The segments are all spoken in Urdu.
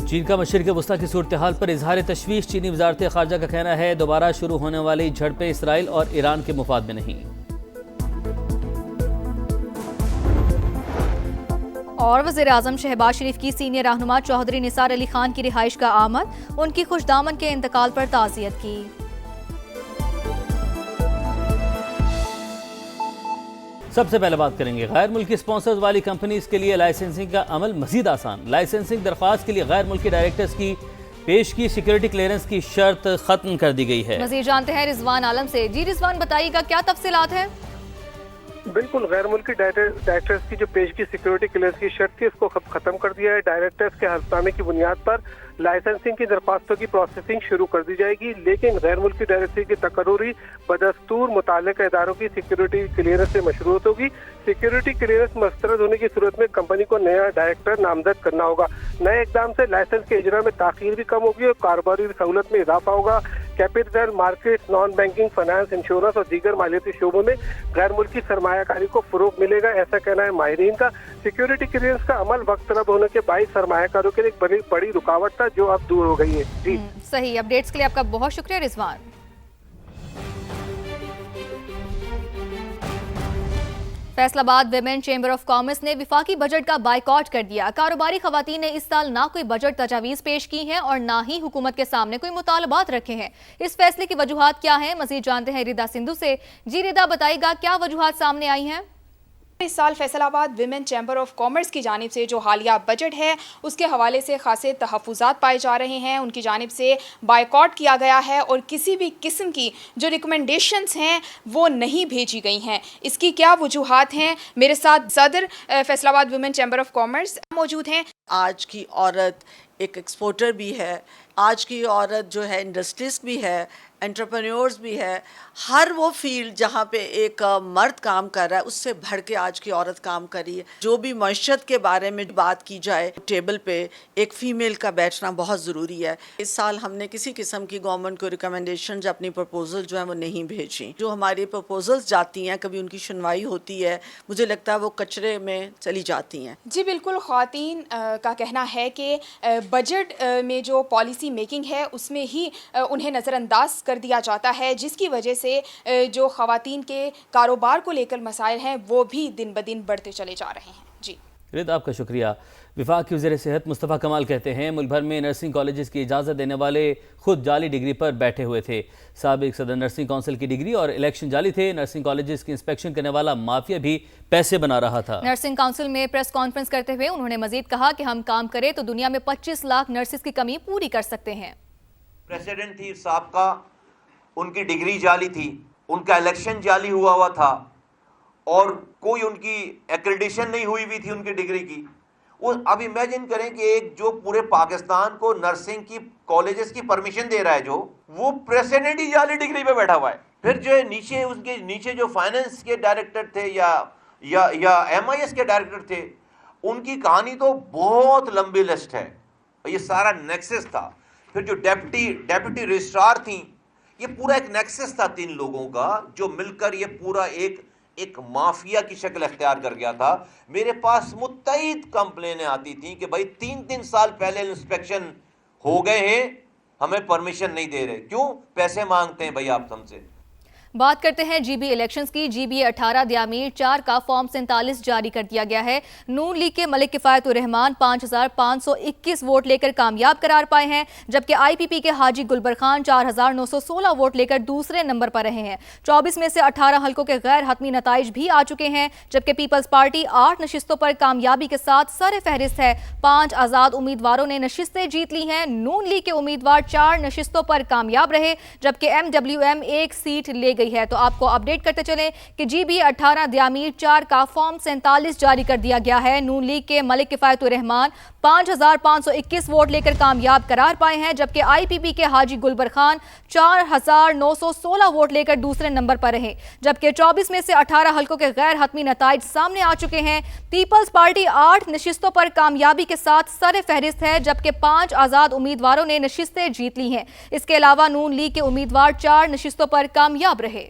چین کا مشرق وسطی کی صورتحال پر اظہار تشویش۔ چینی وزارت خارجہ کا کہنا ہے دوبارہ شروع ہونے والی جھڑپیں اسرائیل اور ایران کے مفاد میں نہیں۔ اور وزیر اعظم شہباز شریف کی سینئر رہنما چوہدری نثار علی خان کی رہائش کا آمد، ان کی خوش دامن کے انتقال پر تعزیت کی۔ سب سے پہلے بات کریں گے غیر ملکی سپانسرز والی کمپنیز کے لیے لائسنسنگ کا عمل مزید آسان۔ لائسنسنگ درخواست کے لیے غیر ملکی ڈائریکٹرز کی پیش کی سیکیورٹی کلیئرنس کی شرط ختم کر دی گئی ہے۔ مزید جانتے ہیں رضوان عالم سے۔ جی رضوان، بتائیے گا کیا تفصیلات ہیں؟ بالکل، غیر ملکی ڈائریکٹرز کی جو پیش کی سیکیورٹی کلیئرنس کی شرط تھی اس کو ختم کر دیا ہے۔ ڈائریکٹرز کے حلفنامے کی بنیاد پر لائسنسنگ کی درخواستوں کی پروسیسنگ شروع کر دی جائے گی، لیکن غیر ملکی ڈائریکٹر کی تقرری بدستور متعلقہ اداروں کی سیکیورٹی کلیئرنس سے مشروط ہوگی۔ سیکیورٹی کلیئرنس مسترد ہونے کی صورت میں کمپنی کو نیا ڈائریکٹر نامزد کرنا ہوگا۔ نئے اقدام سے لائسنس کے اجرا میں تاخیر بھی کم ہوگی اور کاروباری سہولت میں اضافہ ہوگا۔ Capital market, non banking, finance, insurance اور دیگر مالیاتی شعبوں میں غیر ملکی سرمایہ کاری کو فروغ ملے گا، ایسا کہنا ہے ماہرین کا۔ سیکیورٹی کلیئرنس کا عمل وقت طلب ہونے کے باعث سرمایہ کاروں کے لیے ایک بڑی رکاوٹ تھا جو اب دور ہو گئی ہے۔ جی صحیح، اپڈیٹس کے لیے آپ کا بہت شکریہ رضوان۔ فیصل آباد ویمن چیمبر آف کامرس نے وفاقی بجٹ کا بائیکاٹ کر دیا۔ کاروباری خواتین نے اس سال نہ کوئی بجٹ تجاویز پیش کی ہیں اور نہ ہی حکومت کے سامنے کوئی مطالبات رکھے ہیں۔ اس فیصلے کی وجوہات کیا ہیں؟ مزید جانتے ہیں ردا سندھو سے۔ جی ردا، بتائیے گا کیا وجوہات سامنے آئی ہیں؟ اس سال فیصل آباد ویمن چیمبر آف کامرس کی جانب سے جو حالیہ بجٹ ہے اس کے حوالے سے خاصے تحفظات پائے جا رہے ہیں۔ ان کی جانب سے بائیکاٹ کیا گیا ہے اور کسی بھی قسم کی جو ریکمنڈیشنز ہیں وہ نہیں بھیجی گئی ہیں۔ اس کی کیا وجوہات ہیں؟ میرے ساتھ صدر فیصل آباد ویمن چیمبر آف کامرس موجود ہیں۔ آج کی عورت ایک ایکسپورٹر بھی ہے، آج کی عورت جو ہے انڈسٹریز بھی ہے، انٹرپرینورز بھی ہے۔ ہر وہ فیلڈ جہاں پہ ایک مرد کام کر رہا ہے اس سے بڑھ کے آج کی عورت کام کر رہی ہے۔ جو بھی معیشت کے بارے میں بات کی جائے ٹیبل پہ ایک فیمیل کا بیٹھنا بہت ضروری ہے۔ اس سال ہم نے کسی قسم کی گورنمنٹ کو ریکمنڈیشن جو اپنی پرپوزل جو ہیں وہ نہیں بھیجی۔ جو ہماری پرپوزلز جاتی ہیں کبھی ان کی سنوائی ہوتی ہے، مجھے لگتا ہے وہ کچرے میں چلی جاتی ہیں۔ جی بالکل، خواتین کا کہنا ہے کہ بجٹ میں جو پالیسی میکنگ ہے اس میں ہی انہیں نظر انداز کر دیا جاتا ہے، جس کی وجہ سے جو خواتین کے کاروبار کو لے کر مسائل ہیں وہ بھی دن بدن بڑھتے چلے جا رہے ہیں۔ جی رد، آپ کا شکریہ۔ وفاق کے وزیر صحت مصطفیٰ کمال کہتے ہیں ملک بھر میں نرسنگ کالجز کی اجازت دینے والے خود جعلی ڈگری پر بیٹھے ہوئے تھے۔ سابق صدر نرسنگ کونسل کی ڈگری اور الیکشن جعلی تھے۔ نرسنگ کالجز کی انسپیکشن کرنے والا مافیا بھی پیسے بنا رہا تھا۔ نرسنگ کونسل میں پریس کانفرنس کرتے ہوئے انہوں نے مزید کہا کہ ہم کام کریں تو دنیا میں 25 لاکھ نرسز کی کمی پوری کر سکتے ہیں۔ پریسیڈنٹ تھی سابقہ، ان کی ڈگری جعلی تھی، ان کا الیکشن جعلی ہوا تھا اور کوئی ان کی ایکریڈیشن نہیں ہوئی تھی ان کی ڈگری کی۔ وہ اب امیجن کریں کہ ایک جو پورے پاکستان کو نرسنگ کی کالجز کی پرمیشن دے رہا ہے جو وہ پریسیڈنٹ ہی جعلی ڈگری پہ بیٹھا ہوا ہے۔ پھر جو ہے نیچے اس کے نیچے جو فائنانس کے ڈائریکٹر تھے یا ایم آئی ایس کے ڈائریکٹر تھے، ان کی کہانی تو بہت لمبی لسٹ ہے۔ یہ سارا نیکسس تھا۔ پھر جو ڈیپٹی رجسٹرار تھیں، یہ پورا ایک نیکسس تھا 3 لوگوں کا جو مل کر یہ پورا ایک مافیا کی شکل اختیار کر گیا تھا۔ میرے پاس متعدد کمپلینیں آتی تھیں کہ بھائی 3 سال پہلے انسپیکشن ہو گئے ہیں، ہمیں پرمیشن نہیں دے رہے، کیوں؟ پیسے مانگتے ہیں بھائی آپ ہم سے۔ بات کرتے ہیں جی بی الیکشنز کی۔ جی بی 18 دیامیر 4 کا فارم 47 جاری کر دیا گیا ہے۔ نون لیگ کے ملک کفایت الرحمان 5521 ووٹ لے کر کامیاب قرار پائے ہیں، جبکہ آئی پی پی کے حاجی گلبر خان 4916 ووٹ لے کر دوسرے نمبر پر رہے ہیں۔ 24 میں سے 18 حلقوں کے غیر حتمی نتائج بھی آ چکے ہیں، جبکہ پیپلز پارٹی 8 نشستوں پر کامیابی کے ساتھ سر فہرست ہے۔ 5 آزاد امیدواروں نے نشستیں جیت لی ہیں۔ نون لیگ کے امیدوار 4 نشستوں پر کامیاب رہے، جبکہ ایم ڈبلیو ایم 1 سیٹ لے گئی ہے۔ تو آپ کو اپڈیٹ کرتے چلیں کہ جی بی 18 دیامیر 4 کا فارم 47 جاری کر دیا گیا ہے۔ نون لیگ کے ملک کفایت الرحمان 5521 ووٹ لے کر کامیاب قرار پائے ہیں، جبکہ آئی پی پی کے حاجی گلبر خان 4916 ووٹ لے کر دوسرے نمبر پر رہے، جبکہ 24 میں سے 18 حلقوں کے غیر حتمی نتائج سامنے آ چکے ہیں۔ پیپلز پارٹی 8 نشستوں پر کامیابی کے ساتھ سر فہرست ہے، جبکہ 5 آزاد امیدواروں نے نشستیں جیت لی ہیں۔ اس کے علاوہ نون لیگ کے امیدوار 4 نشستوں پر کامیاب رہے۔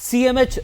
CMH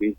20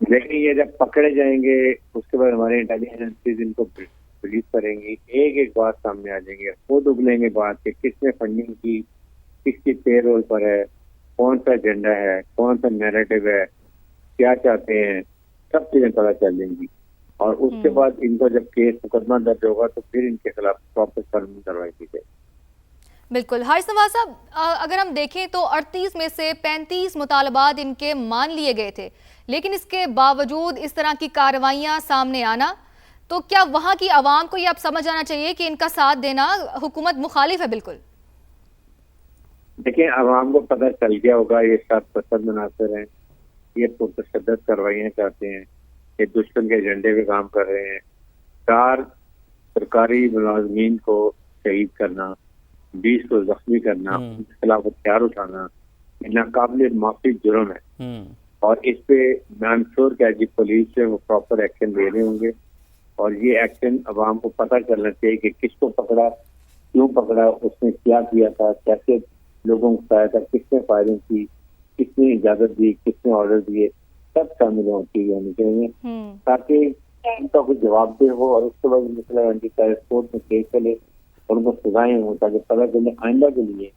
لیکن یہ جب پکڑے جائیں گے اس کے بعد ہماری انٹیلیجنس ایجنسیز ان کو ریلیز کریں گی، ایک ایک بات سامنے آ جائیں گے، خود اگلیں گے بات کہ کس نے فنڈنگ کی، کس کی پے رول پر ہے، کون سا ایجنڈا ہے، کون سا نیریٹو ہے، کیا چاہتے ہیں، سب چیزیں پتہ چل جائیں گی. اور اس کے بعد ان کو جب کیس مقدمہ درج ہوگا تو پھر ان کے خلاف پراپر قانونی کارروائی کی جائے گی. بالکل. حارث نواز صاحب، اگر ہم دیکھیں تو 38 میں سے 35 مطالبات ان کے مان لیے گئے تھے، لیکن اس کے باوجود اس طرح کی کارروائیاں سامنے آنا، تو کیا وہاں کی عوام کو یہ اب سمجھ آنا چاہیے کہ ان کا ساتھ دینا حکومت مخالف ہے؟ بالکل. دیکھیں عوام کو پتہ چل گیا ہوگا یہ سب پسند عناصر ہیں، یہ پرتشدد کارروائیاں چاہتے ہیں، یہ دشمن کے ایجنڈے پہ کام کر رہے ہیں. 4 سرکاری ملازمین کو شہید کرنا، 20 کو زخمی کرنا، ان کے خلاف ہتھیار اٹھانا، یہ ناقابل معافی جرم ہے. اور اس پہ میں ایم شیور کہ جی پولیس سے وہ پراپر ایکشن لے رہے ہوں گے. اور یہ ایکشن عوام کو پتہ چلنا چاہیے کہ کس کو پکڑا، کیوں پکڑا، اس نے کیا کیا تھا، کیسے لوگوں کو پایا تھا، کس نے فائرنگ کی، کس نے اجازت دی، کس نے آرڈر دیے، سب شامل ہونی چاہیے تاکہ ان کا کوئی جواب دہ ہو. اور اس کے بعد مسئلہ اینٹی ٹیررسٹ کورٹ میں کیس چلے اور ان کو سزائیں ہوں تاکہ پتہ چلے آئندہ کے لیے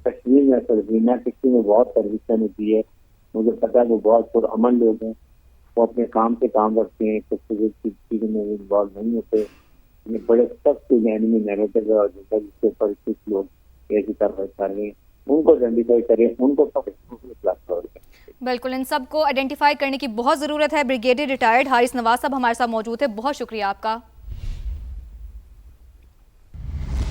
کشمیر میں سرزینہ کشمیر میں بہت سروسیں ہوتی ہے. مجھے پتا ہے وہ بہت پرامن لوگ ہیں، وہ اپنے کام سے کام رکھتے ہیں، کچھ چیزوں میں انوالو نہیں ہوتے. یہ بڑے سخت اینیمی نیریٹو ہے اور جس کے اوپر کچھ لوگ ایسی کارروائی کر رہے ہیں، ان کو آئیڈینٹیفائی کریں، ان کو خلاف کریں. بالکل، ان سب کو آئیڈینٹیفائی کرنے کی بہت ضرورت ہے. بریگیڈیئر ریٹائرڈ حارث نواز صاحب ہمارے ساتھ موجود ہے. بہت شکریہ آپ کا.